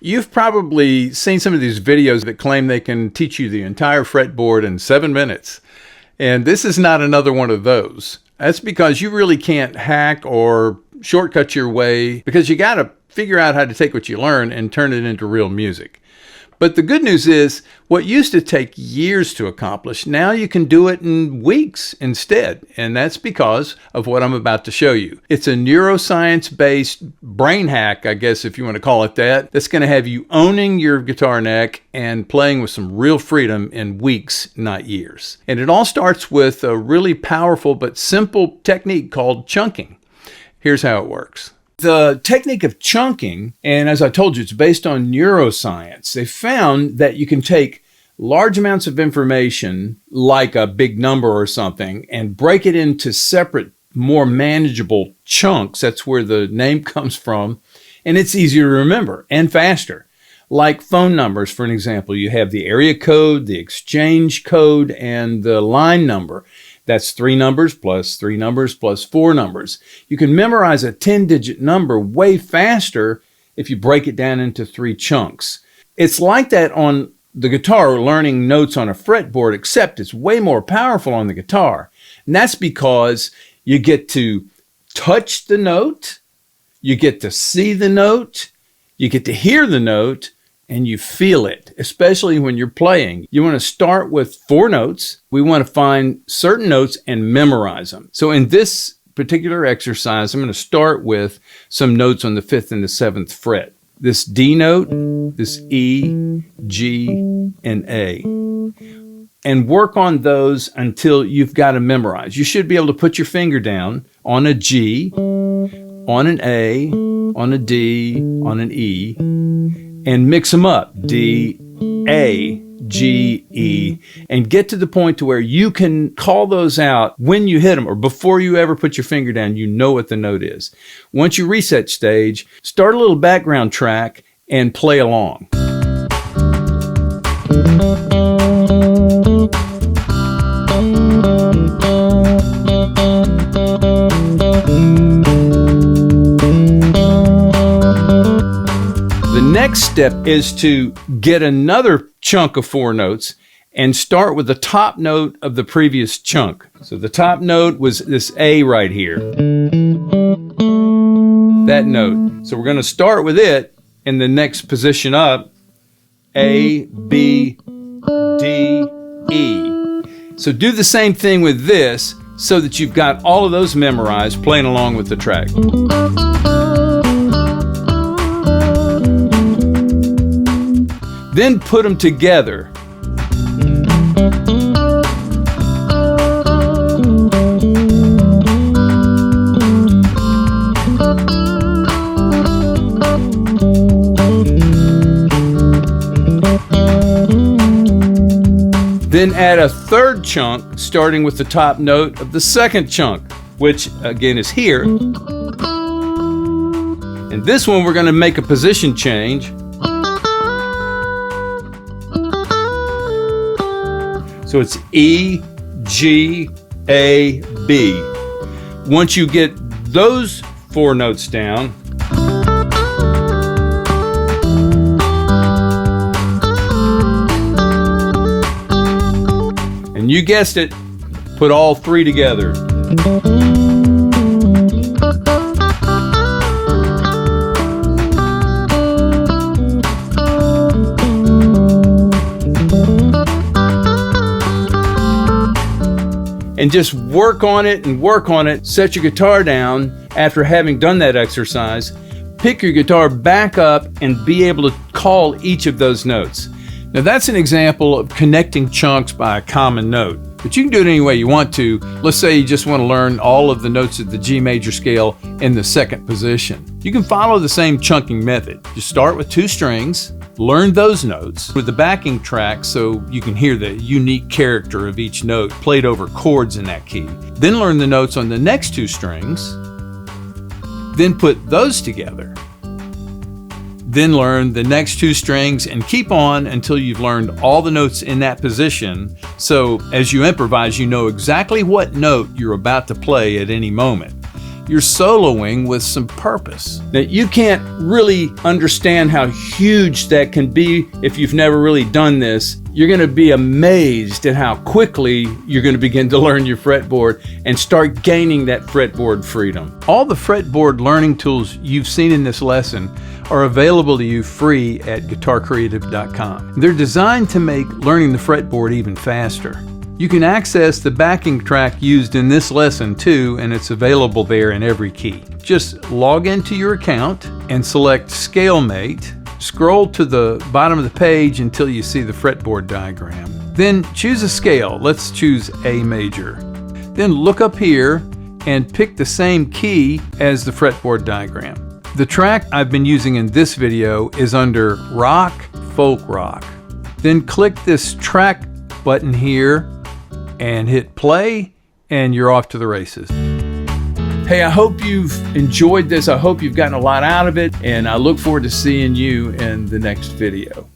You've probably seen some of these videos that claim they can teach you the entire fretboard in 7 minutes. And this is not another one of those. That's because you really can't hack or shortcut your way, because you got to figure out how to take what you learn and turn it into real music. But the good news is, what used to take years to accomplish, now you can do it in weeks instead. And that's because of what I'm about to show you. It's a neuroscience-based brain hack, I guess if you want to call it that, that's going to have you owning your guitar neck and playing with some real freedom in weeks, not years. And it all starts with a really powerful but simple technique called chunking. Here's how it works. The technique of chunking, and as I told you, it's based on neuroscience. They found that you can take large amounts of information, like a big number or something, and break it into separate, more manageable chunks. That's where the name comes from. And it's easier to remember and faster. Like phone numbers, for an example, you have the area code, the exchange code, and the line number. That's 3 numbers plus 3 numbers plus 4 numbers. You can memorize a 10-digit number way faster if you break it down into 3 chunks. It's like that on the guitar, learning notes on a fretboard, except it's way more powerful on the guitar. And that's because you get to touch the note, you get to see the note, you get to hear the note, and you feel it, especially when you're playing. You want to start with 4 notes. We want to find certain notes and memorize them. So in this particular exercise, I'm going to start with some notes on the 5th and the 7th fret. This D note, this E, G, and A. And work on those until you've got to memorize. You should be able to put your finger down on a G, on an A, on a D, on an E, and mix them up, D, A, G, E, and get to the point to where you can call those out when you hit them, or before you ever put your finger down, you know what the note is. Once you reset stage, start a little background track and play along. The next step is to get another chunk of 4 notes and start with the top note of the previous chunk. So the top note was this A right here. That note. So we're going to start with it in the next position up. A, B, D, E. So do the same thing with this so that you've got all of those memorized, playing along with the track. Then put them together. Then add a 3rd chunk, starting with the top note of the 2nd chunk, which again is here. And this one we're going to make a position change. So it's E, G, A, B. Once you get those 4 notes down, and you guessed it, put all 3 together. And just work on it and work on it. Set your guitar down after having done that exercise. Pick your guitar back up and be able to call each of those notes. Now that's an example of connecting chunks by a common note, but you can do it any way you want to. Let's say you just want to learn all of the notes of the G major scale in the 2nd position. You can follow the same chunking method. Just start with 2 strings, learn those notes with the backing track so you can hear the unique character of each note played over chords in that key. Then learn the notes on the next 2 strings, then put those together. Then learn the next 2 strings and keep on until you've learned all the notes in that position. So as you improvise, you know exactly what note you're about to play at any moment. you're soloing with some purpose. Now, you can't really understand how huge that can be if you've never really done this. You're going to be amazed at how quickly you're going to begin to learn your fretboard and start gaining that fretboard freedom. All the fretboard learning tools you've seen in this lesson are available to you free at guitarcreative.com. They're designed to make learning the fretboard even faster. You can access the backing track used in this lesson too, and it's available there in every key. Just log into your account and select Scalemate. Scroll to the bottom of the page until you see the fretboard diagram. Then choose a scale. Let's choose A major. Then look up here and pick the same key as the fretboard diagram. The track I've been using in this video is under Rock, Folk Rock. Then click this track button here and hit play, and you're off to the races. Hey, I hope you've enjoyed this. I hope you've gotten a lot out of it, and I look forward to seeing you in the next video.